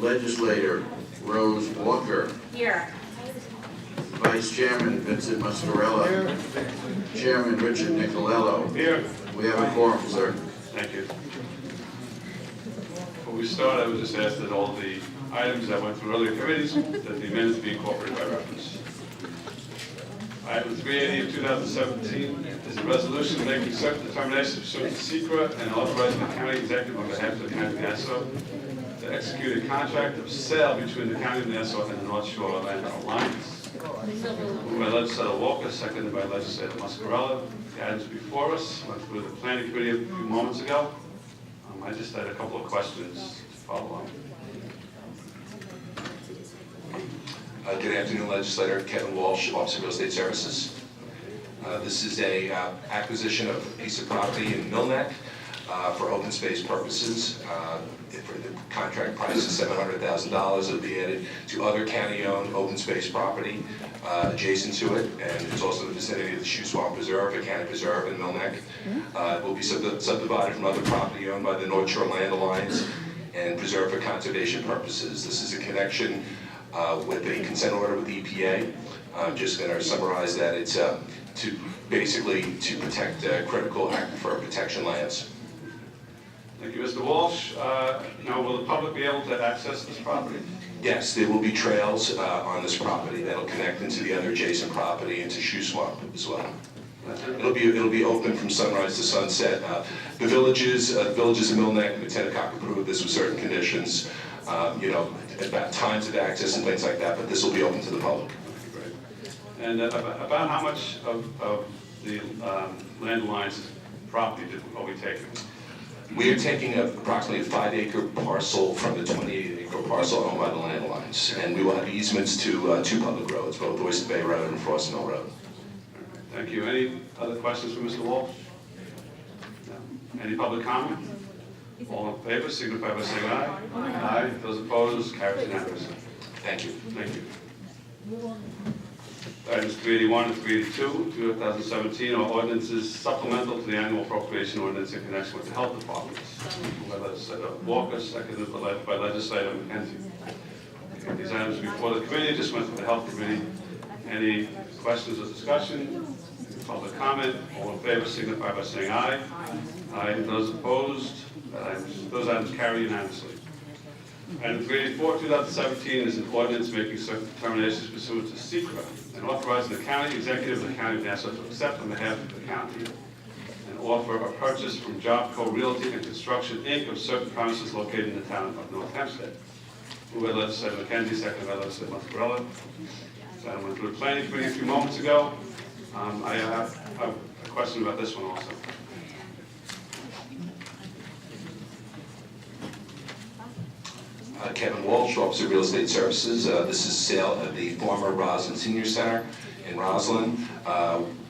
Legislator Rose Walker. Here. Vice Chairman Vincent Mascarella. Chairman Richard Nicolello. Here. We have a quorum, sir. Thank you. Before we start, I would just ask that all the items that went through earlier committees, that the minutes be incorporated by reference. Item 380 of 2017 is a resolution making certain determinations pursuant to SECRA and authorizing the county executive on behalf of the county of Nassau to execute a contract of sale between the county of Nassau and the North Shore Land Alliance. Moved by Legislator Walker, seconded by Legislator Mascarella. The items before us went through the planning committee a few moments ago. I just had a couple of questions to follow on. Good afternoon, Legislator Kevin Walsh, Office of Real Estate Services. This is a acquisition of a piece of property in Millneck for open space purposes. For the contract price is $700,000. It'll be added to other county-owned open space property adjacent to it, and it's also in the vicinity of the Shoe Swamp Preserve, a county preserve in Millneck. It will be subdivided from other property owned by the North Shore Land Alliance and preserved for conservation purposes. This is a connection with a consent order with the EPA. I'm just going to summarize that. It's basically to protect critical aquifer protection lands. Thank you, Mr. Walsh. Now, will the public be able to access this property? Yes, there will be trails on this property that'll connect into the other adjacent property into Shoe Swamp as well. It'll be open from sunrise to sunset. The villages in Millneck, Lieutenant Cock approved this with certain conditions, about times of access and things like that, but this will be open to the public. Great. And about how much of the Land Alliance's property are we taking? We are taking approximately a 5-acre parcel from the 28-acre parcel owned by the Land Alliance, and we will have easements to two public roads, both Oyster Bay Road and Frost Mill Road. Thank you. Any other questions for Mr. Walsh? No. Any public comment? All in favor, signify by saying aye. Aye. Those opposed, carries unanimously. Thank you. Thank you. Items 381 and 382, 2017, are ordinances supplemental to the annual appropriation ordinance in connection with the health departments. Moved by Legislator Walker, seconded by Legislator McKenzie. Okay, these items before the committee just went to the health committee. Any questions or discussion? Public comment? All in favor signify by saying aye. Aye. Those opposed? Those items carry unanimously. Item 384, 2017 is an ordinance making certain determinations pursuant to SECRA and authorizing the county executive of the county of Nassau to accept on behalf of the county and offer a purchase from Jobco Realty and Construction, Inc. of certain premises located in the town of North Hempstead. Moved by Legislator McKenzie, seconded by Legislator Mascarella. This item went through the planning committee a few moments ago. I have a question about this one also. Kevin Walsh, Office of Real Estate Services. This is sale of the former Roslyn Senior Center in Roslyn.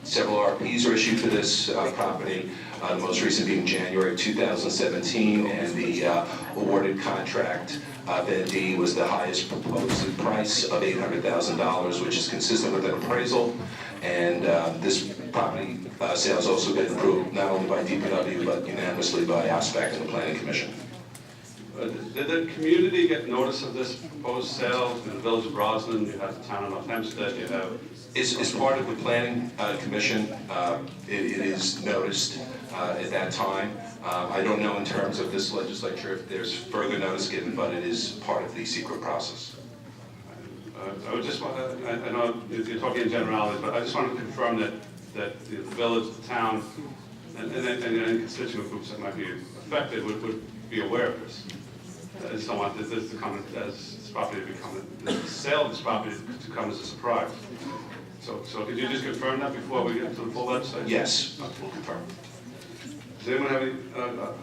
Several RPs are issued for this property, the most recent being January 2017, and the awarded contract, Bid D, was the highest proposed price of $800,000, which is consistent with an appraisal. And this property sale has also been approved not only by DPW, but unanimously by ASPEC and the Planning Commission. Did the community get notice of this proposed sale in the village of Roslyn? You have the town of North Hempstead, you have... As part of the Planning Commission, it is noticed at that time. I don't know in terms of this legislature if there's further notice given, but it is part of the secret process. I would just want to, I know you're talking in generalities, but I just want to confirm that the village, the town, and any constituent groups that might be affected would be aware of this. I just don't want this to come as this property to become, the sale of this property to come as a surprise. So could you just confirm that before we get to the full legislation? Yes, we'll confirm. Does anyone have any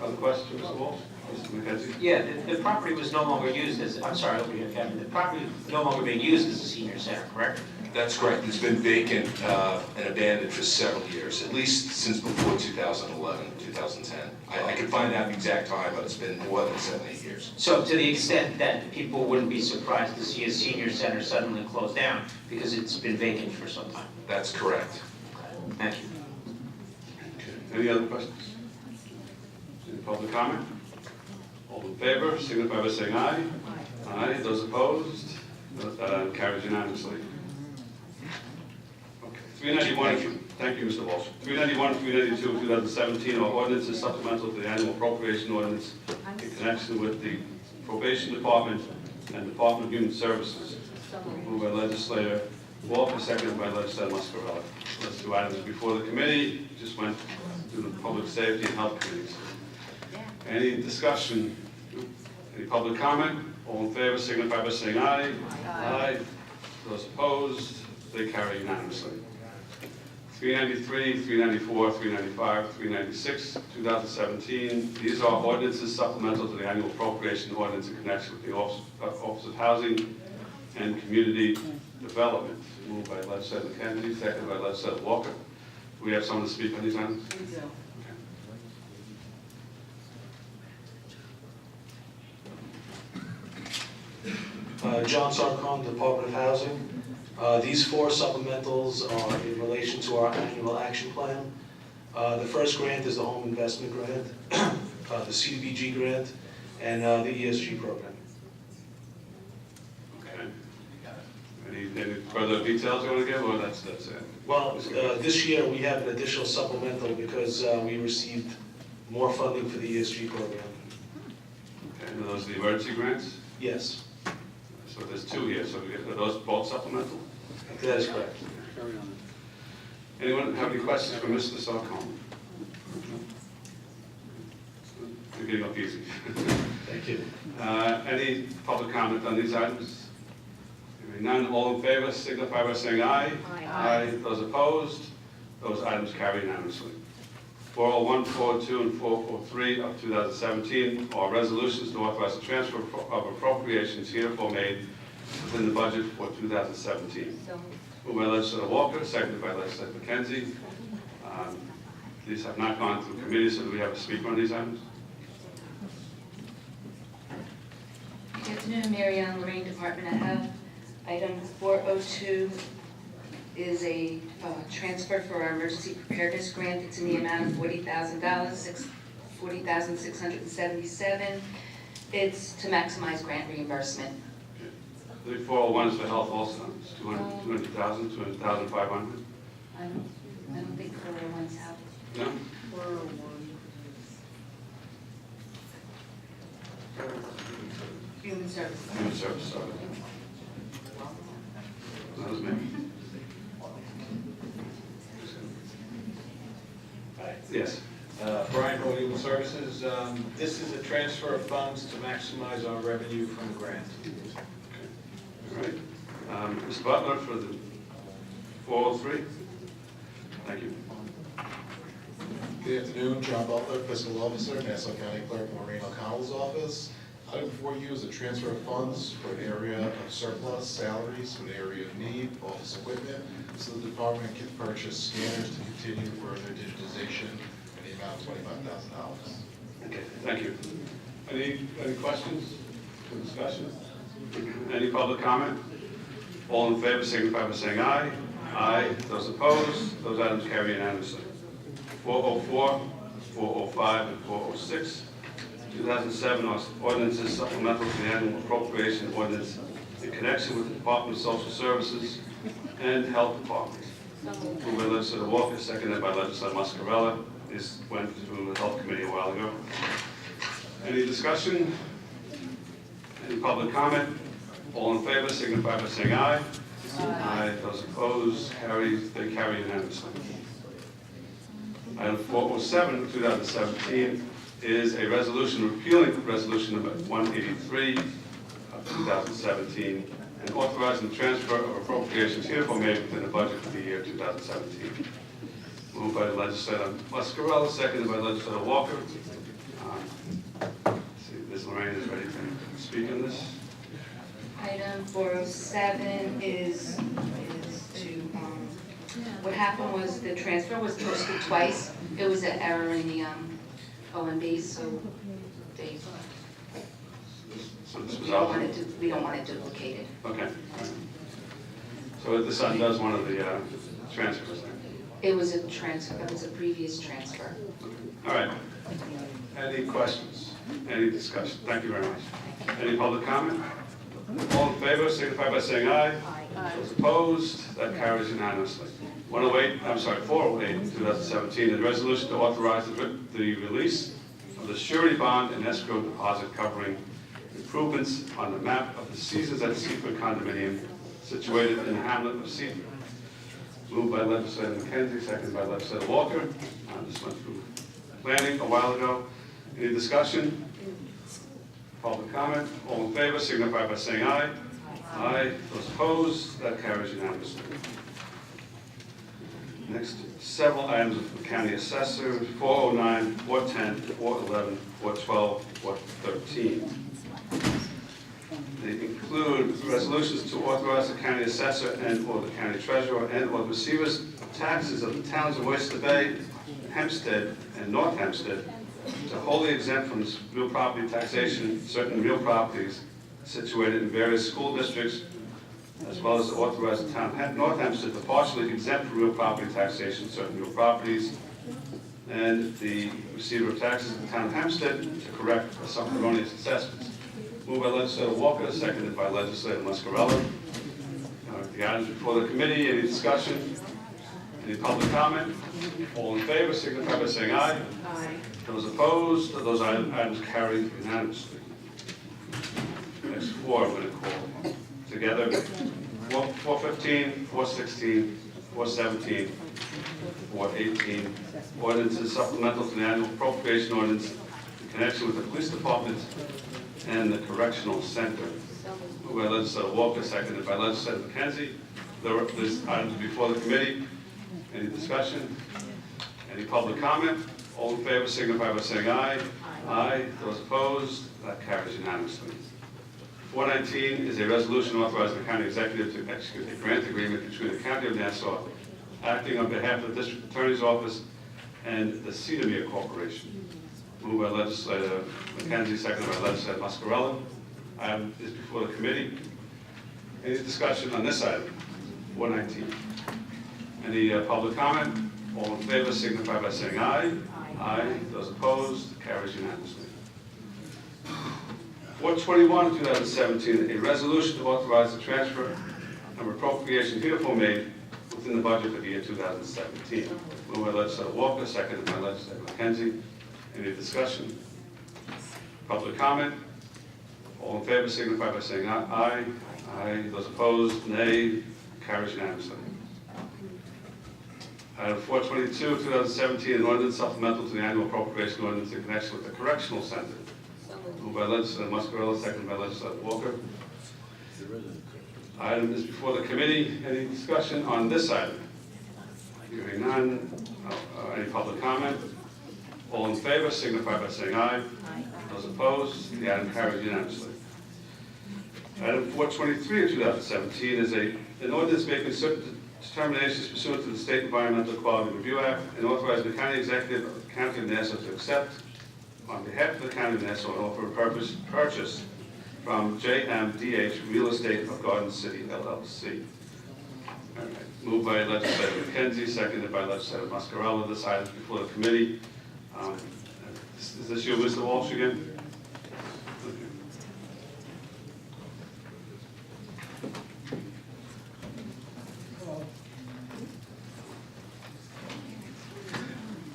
other questions, Mr. Walsh? Mr. McKenzie? Yeah, the property was no longer used as, I'm sorry, over here, Kevin. The property was no longer being used as a senior center, correct? That's correct. It's been vacant and abandoned for several years, at least since before 2011, 2010. I can find out the exact time, but it's been more than 7, 8 years. So to the extent that people wouldn't be surprised to see a senior center suddenly close down because it's been vacant for some time. That's correct. Thank you. Any other questions? Any public comment? All in favor, signify by saying aye. Aye. Those opposed? That item carries unanimously. Okay. 391, thank you, Mr. Walsh. 391, 392, 2017 are ordinances supplemental to the annual appropriation ordinance in connection with the probation department and Department of Human Services. Moved by legislator Walker, seconded by legislator Muscarella. Let's do items before the committee. Just went through the public safety and health committees. Any discussion? Any public comment? All in favor signify by saying aye. Aye. Those opposed, they carry unanimously. 393, 394, 395, 396, 2017. These are ordinances supplemental to the annual appropriation ordinance in connection with the Office of Housing and Community Development. Moved by legislator Kennedy, seconded by legislator Walker. Do we have someone to speak on these items? We do. John Sarcone, Department of Housing. These four supplementals are in relation to our annual action plan. The first grant is the home investment grant, the CDBG grant, and the ESG program. Okay. Any further details you want to give, or that's it? Well, this year we have an additional supplemental because we received more funding for the ESG program. Okay, and are those the emergency grants? Yes, So there's two here, so are those both supplemental? that is correct. Anyone have any questions for Mr. Sarcone? You're getting up easy. Thank you. Any public comment on these items? Hearing none, all in favor signify by saying aye. Aye. Those opposed, those items carry unanimously. 401, 402, and 403 of 2017 are resolutions to authorize the transfer of appropriations herefore made within the budget for 2017. Moved by legislator Walker, seconded by legislator McKenzie. These have not gone through committee, so do we have a speaker on these items? Good afternoon, Mary Ellen Lorraine, Department of Health. Item 402 is a transfer for our emergency preparedness grant. It's in the amount of $40,000, $40,677. It's to maximize grant reimbursement. The 401 is for health also, it's 200,000, 200,500. I don't think 401's out. No? 401. Human Services. Human service, sorry. That was me. Yes. Brian Hall, Human Services. This is a transfer of funds to maximize our revenue from the grant. All right. Ms. Butler for the 403. Thank you. Good afternoon, John Butler, Fiscal Officer, Nassau County Clerk Maureen O'Connell's office. Item before you is a transfer of funds for an area of surplus, salaries for an area of need, office equipment, so the department can purchase scanners to continue further digitization in the amount of $25,000. Okay, thank you. Any questions or discussion? Any public comment? All in favor signify by saying aye. Aye. Those opposed, those items carry unanimously. 404, 405, and 406. 2007 ordinances supplemental to the annual appropriation ordinance in connection with the Department of Social Services and Health Department. Moved by legislator Walker, seconded by legislator Muscarella. This went through the Health Committee a while ago. Any discussion? Any public comment? All in favor signify by saying aye. Aye. Those opposed, they carry unanimously. Item 407 of 2017 is a resolution repealing resolution number 183 of 2017 and authorizing the transfer of appropriations herefore made within the budget for the year 2017. Moved by legislator Muscarella, seconded by legislator Walker. See, Ms. Lorraine is ready to speak on this. Item 407 is to, what happened was the transfer was posted twice. It was an error in the OMB, so they, So this was we don't out. want it duplicated. Okay. So the son does one of the transfers then. It was a transfer, it was a previous transfer. All right. Any questions? Any discussion? Thank you very much. Any public comment? All in favor, signify by saying aye. Those opposed, that carries unanimously. 408, 2017, a resolution to authorize the release of the surety bond and escrow deposit covering improvements on the map of the Seasons at Seaford condominium situated in the hamlet of Seaford. Moved by legislator McKenzie, seconded by legislator Walker. This went through planning a while ago. Any discussion? Public comment? All in favor, signify by saying aye. Aye. Those opposed, that carries unanimously. Next, several items of the county assessor, 409, 410, 411, 412, 413. They include resolutions to authorize the county assessor and/or the county treasurer and/or receivers of taxes of the towns of Oyster Bay, Hempstead, and North Hempstead to wholly exempt from real property taxation certain real properties situated in various school districts, as well as to authorize the town of North Hempstead to partially exempt from real property taxation certain real properties, and the receiver of taxes of the town of Hempstead to correct some erroneous assessments. Moved by legislator Walker, seconded by legislator Muscarella. The items before the committee, any discussion? Any public comment? All in favor, signify by saying aye. Aye. Those opposed, those items carried unanimously. Next four I'm going to call together. 415, 416, 417, 418. Ordinances supplemental to the annual appropriation ordinance in connection with the police department and the correctional center. Moved by legislator Walker, seconded by legislator McKenzie. There's items before the committee. Any discussion? Any public comment? All in favor signify by saying aye. Aye. Those opposed, that carries unanimously. 419 is a resolution authorizing the county executive to execute a grant agreement between the county of Nassau, acting on behalf of the district attorney's office and the Cedarmere Corporation. Moved by legislator McKenzie, seconded by legislator Muscarella. Item is before the committee. Any discussion on this item? 419. Any public comment? All in favor signify by saying aye. Aye. Those opposed, carries unanimously. 421, 2017, a resolution to authorize the transfer of appropriation heretofore made within the budget for the year 2017. Moved by legislator Walker, seconded by legislator McKenzie. Any discussion? Public comment? All in favor signify by saying aye. Aye. Those opposed, nay. Carries unanimously. Item 422, 2017, an ordinance supplemental to the annual appropriation ordinance in connection with the correctional center. Moved by legislator Muscarella, seconded by legislator Walker. Item is before the committee. Any discussion on this item? Hearing none. Any public comment? All in favor signify by saying aye. Those opposed, the item carries unanimously. Item 423 of 2017 is an ordinance making certain determinations pursuant to the State Environmental Quality Review Act and authorizing the county executive of the county of Nassau to accept on behalf of the county of Nassau and offer a purchase from JMDH Real Estate of Garden City, LLC. All right. Moved by legislator McKenzie, seconded by legislator Muscarella. This item is before the committee. Is this you, Mr. Walsh, again?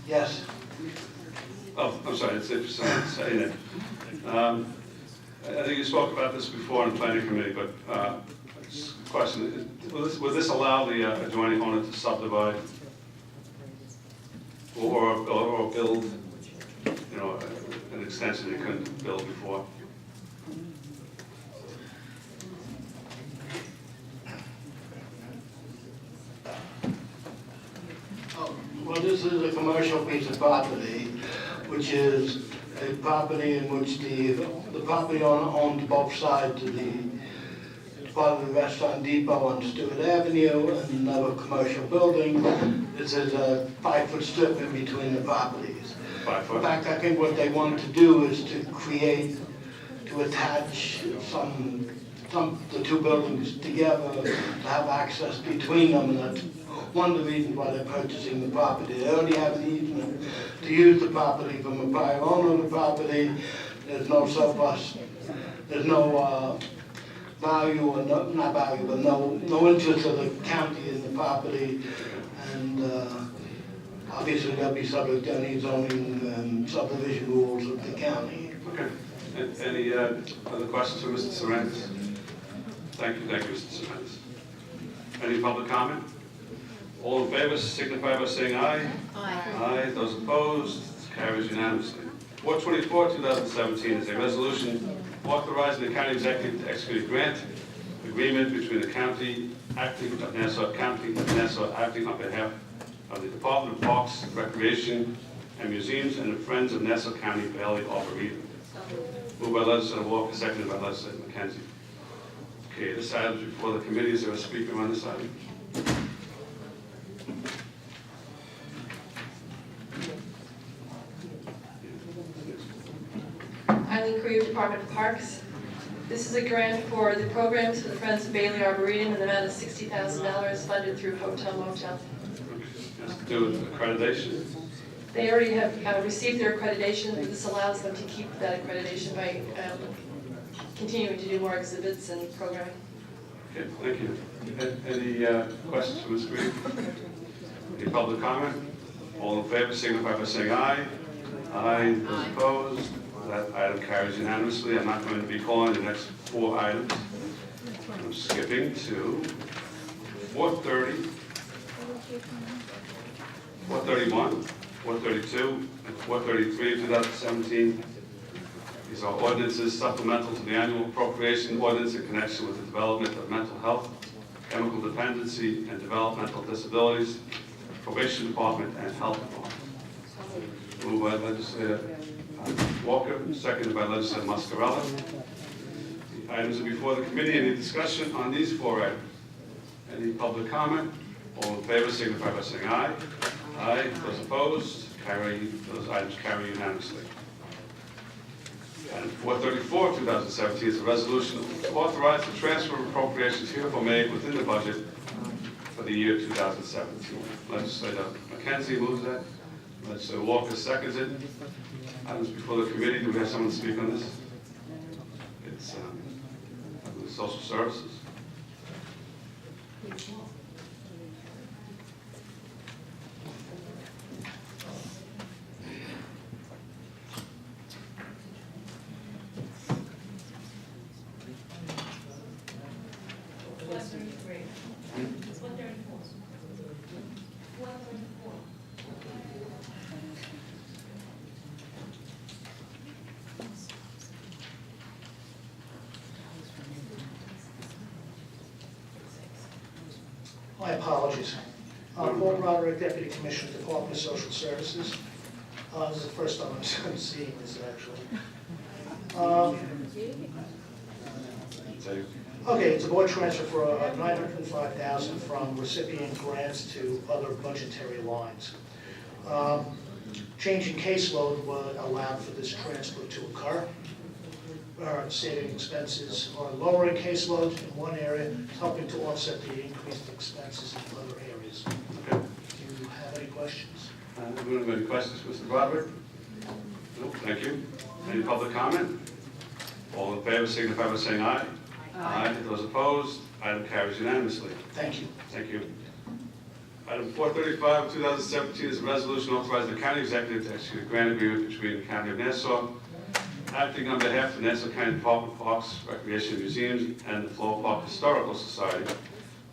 Yes. Oh, I'm sorry, it's saying it. I think you spoke about this before in the planning committee, but question, will this allow the adjoining owner to subdivide or build, you know, an extension they couldn't build before? Well, this is a commercial piece of property, which is a property in which the property owner owns both sides of the part of the restaurant depot on Stewart Avenue and another commercial building. This is a 5-foot strip in between the properties. 5 foot? In fact, I think what they want to do is to attach the two buildings together to have access between them, and that's one of the reasons why they're purchasing the property. They already have an easement to use the property from a prior owner of the property. There's no surplus, there's no value or not value, but no interest of the county in the property. And obviously they'll be subject to any zoning and subdivision rules of the county. Okay. Any other questions for Mr. Sorrentz? Thank you, Mr. Sorrentz. Any public comment? All in favor signify by saying aye. Aye. Those opposed, carries unanimously. 424-2017 is a resolution authorizing the county executive to execute a grant agreement between the county acting of Nassau County and Nassau acting on behalf of the Department of Parks, Recreation, and Museums and the Friends of Nassau County Valley Arboretum. Moved by legislator Walker, seconded by legislator McKenzie. Okay, this item is before the committee. Is there a speaker on this item? Eileen Crew, Department of Parks. This is a grant for the programs for the Friends of Bailey Arboretum in the amount of $60,000 funded through Hotel Motel. Has to do with accreditation. They already have received their accreditation. This allows them to keep that accreditation by continuing to do more exhibits and programming. Okay, thank you. Any questions for Ms. Green? Any public comment? All in favor signify by saying aye. Aye. Those opposed? That item carries unanimously. I'm not going to be calling the next 4 items. I'm skipping to 430, 431, 432, and 433 of 2017. These are ordinances supplemental to the annual appropriation ordinance in connection with the development of mental health, chemical dependency, and developmental disabilities, probation department, and health department. Moved by legislator Walker, seconded by legislator Mascarella. The items are before the committee. Any discussion on these 4 items? Any public comment? All in favor signify by saying aye. Aye. Those opposed? Those items carry unanimously. Item 434 of 2017 is a resolution to authorize the transfer of appropriations herefore made within the budget for the year 2017. Legislator McKenzie moves that. Legislator Walker seconds it. Items before the committee. Do we have someone to speak on this? It's social services. My apologies. Paul Roderick, Deputy Commissioner, Department of Social Services. This is the first time I'm seeing this, actually. Okay, it's a board transfer for $905,000 from recipient grants to other budgetary lines. Changing caseload was allowed for this transfer to occur. Saving expenses or lowering caseload in one area, helping to offset the increased expenses in other areas. Okay. Do you have any questions? Do we have any questions, Mr. Broderick? No, thank you. Any public comment? All in favor signify by saying aye. Aye. Those opposed? Item carries unanimously. Thank you. Thank you. Item 435 of 2017 is a resolution authorizing the county executive to execute a grant agreement between the County of Nassau, acting on behalf of the Nassau County Department of Parks, Recreation, and Museums, and the Floral Park Historical Society.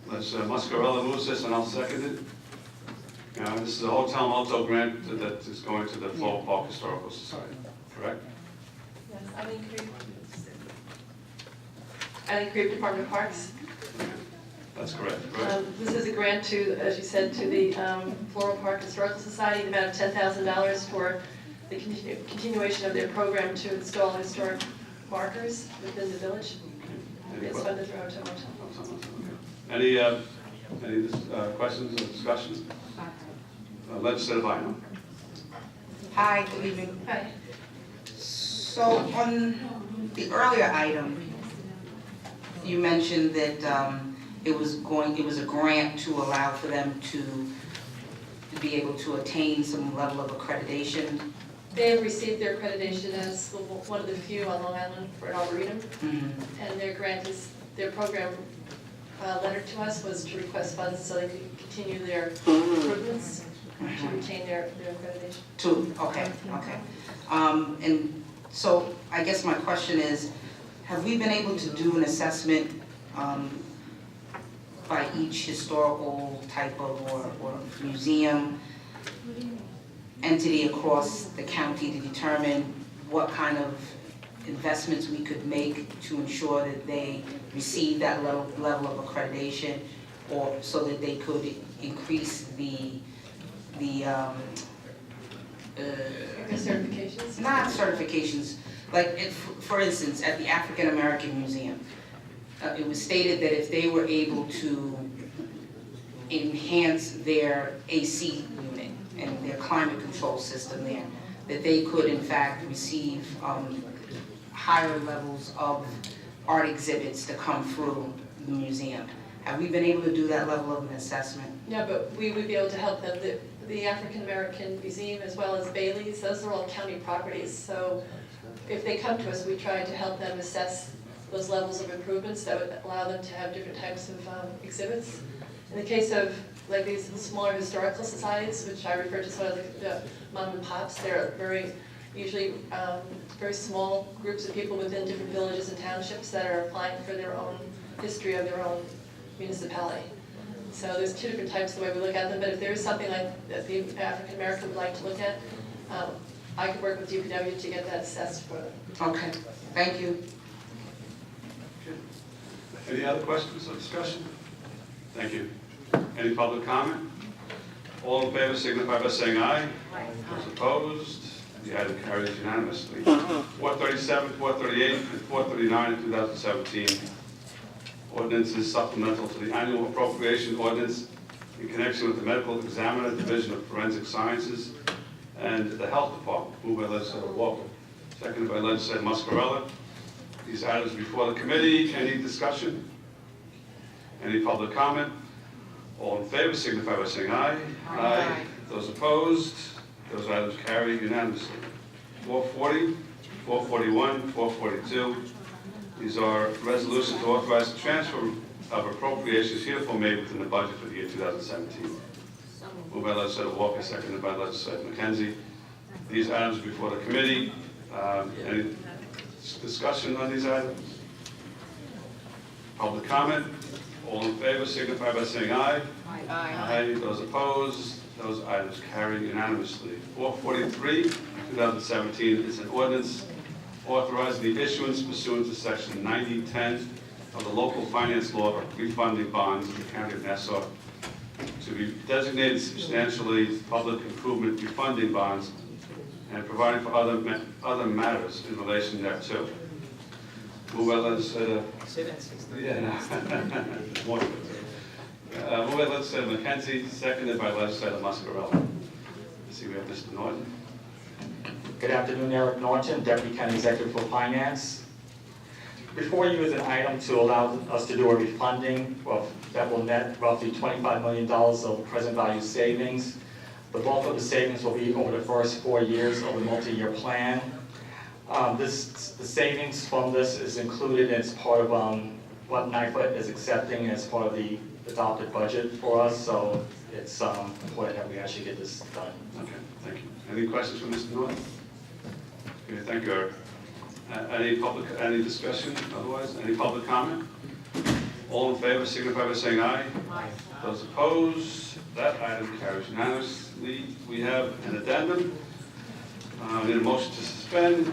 Mascarella moves this, and I'll second it. This is a hotel motel grant that is going to the Floral Park Historical Society, correct? Yes, Eileen Crew, Department of Parks. That's correct, correct? This is a grant to, as you said, to the Floral Park Historical Society, the amount of $10,000 for the continuation of their program to install historic markers within the village. It's funded through Hotel Motel. Any questions or discussion? Legislative Bynum. Hi, good evening. Hi. So on the earlier item, you mentioned that it was a grant to allow for them to be able to attain some level of accreditation. They have received their accreditation as one of the few on Long Island for an arboretum, and their grant is their program letter to us was to request funds so they could continue their improvements to retain their accreditation. Okay. And so I guess my question is, have we been able to do an assessment by each historical type of or museum entity across the county to determine what kind of investments we could make to ensure that they receive that level of accreditation, or so that they could increase the certifications? Not certifications, like for instance, at the African American Museum, it was stated that if they were able to enhance their AC unit and their climate control system there, that they could in fact receive higher levels of art exhibits to come through the museum. Have we been able to do that level of an assessment? No, but we would be able to help them. The African American Museum, as well as Bailey's, those are all county properties. So if they come to us, we try to help them assess those levels of improvements that would allow them to have different types of exhibits. In the case of like these smaller historical societies, which I refer to as sort of the mom and pops, they're usually very small groups of people within different villages and townships that are applying for their own history of their own municipality. So there's two different types the way we look at them, but if there is something like that the African American would like to look at, I could work with DPW to get that assessed for them. Okay, thank you. Any other questions or discussion? Thank you. Any public comment? All in favor signify by saying aye. Aye. Those opposed? The item carries unanimously. 437, 438, and 439 in 2017. Ordinances supplemental to the annual appropriation ordinance in connection with the Medical Examiner Division of Forensic Sciences and the Health Department. Moved by Legislator Walker, seconded by Legislator Muscarella. These items before the committee. Any discussion? Any public comment? All in favor signify by saying aye. Aye. Those opposed? Those items carry unanimously. 440, 441, 442. These are resolutions to authorize the transfer of appropriations herefore made within the budget for the year 2017. Moved by Legislator Walker, seconded by Legislator McKenzie. These items are before the committee. Any discussion on these items? Public comment? All in favor signify by saying aye. Aye. Aye. Those opposed? Those items carry unanimously. 443, 2017 is an ordinance authorizing the issuance pursuant to section 9010 of the local finance law of refunding bonds in the county of Nassau to be designated substantially public improvement refunding bonds and providing for other matters in relation thereto. Move by Legislator. Moved by Legislator McKenzie, seconded by Legislator Muscarella. Let's see, we have Mr. Norton. Good afternoon, Eric Norton, Deputy County Executive for Finance. Before you is an item to allow us to do a refunding that will net roughly $25 million of present value savings. The bulk of the savings will be over the first 4 years of the multi-year plan. The savings from this is included as part of what NIFA is accepting as part of the adopted budget for us, so it's important that we actually get this done. Okay, thank you. Any questions from Mr. Norton? Okay, thank you, Eric. Any discussion otherwise? Any public comment? All in favor signify by saying aye. Aye. Those opposed? That item carries unanimously. We have an addendum. Need a motion to suspend.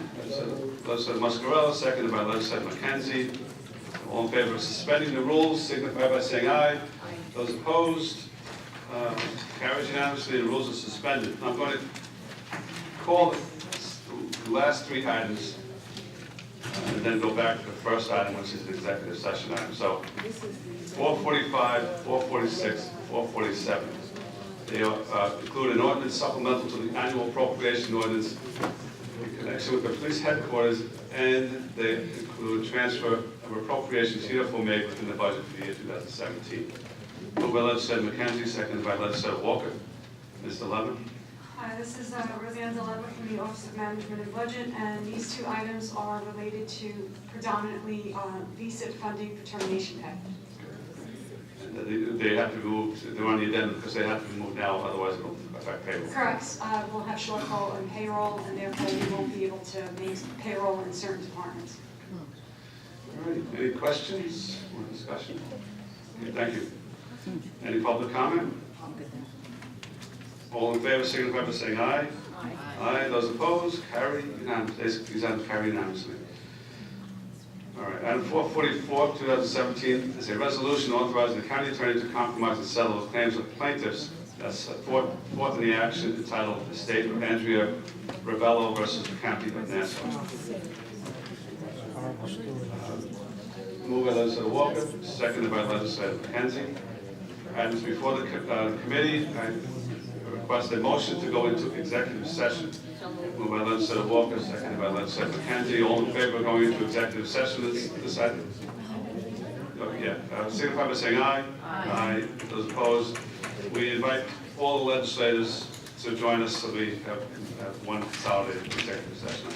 Legislator Muscarella, seconded by Legislator McKenzie. All in favor of suspending the rules signify by saying aye. Aye. Those opposed? Carries unanimously. The rules are suspended. I'm going to call the last three items and then go back to the first item, which is the executive session item. So 445, 446, 447. They include an ordinance supplemental to the annual appropriation ordinance in connection with the police headquarters, and they include transfer of appropriations herefore made within the budget for the year 2017. Moved by Legislator McKenzie, seconded by Legislator Walker. Mr. Levin. Hi, this is Roseanne Zaleva from the Office of Management and Budget, and these two items are related to predominantly VSIP funding for termination pay. They have to move, they're on the addendum because they have to be moved now, otherwise it'll affect payroll. Correct. We'll have shortfall in payroll, and therefore we won't be able to make payroll in certain departments. All right, any questions or discussion? Okay, thank you. Any public comment? All in favor, signify by saying aye. Aye. Aye, those opposed, carry unanimously. These items carry unanimously. All right, item 444, 2017 is a resolution authorizing the county attorney to compromise and settle the claims of plaintiffs as set forth in the action entitled "The State of Andrea Ravello versus the County of Nassau." Moved by legislator Walker, seconded by legislator McKenzie. Items before the committee, I request a motion to go into executive session. Moved by legislator Walker, seconded by legislator McKenzie. All in favor of going into executive session this item? Oh, yeah, signify by saying aye. Aye. Those opposed? We invite all the legislators to join us so we have one consolidated executive session.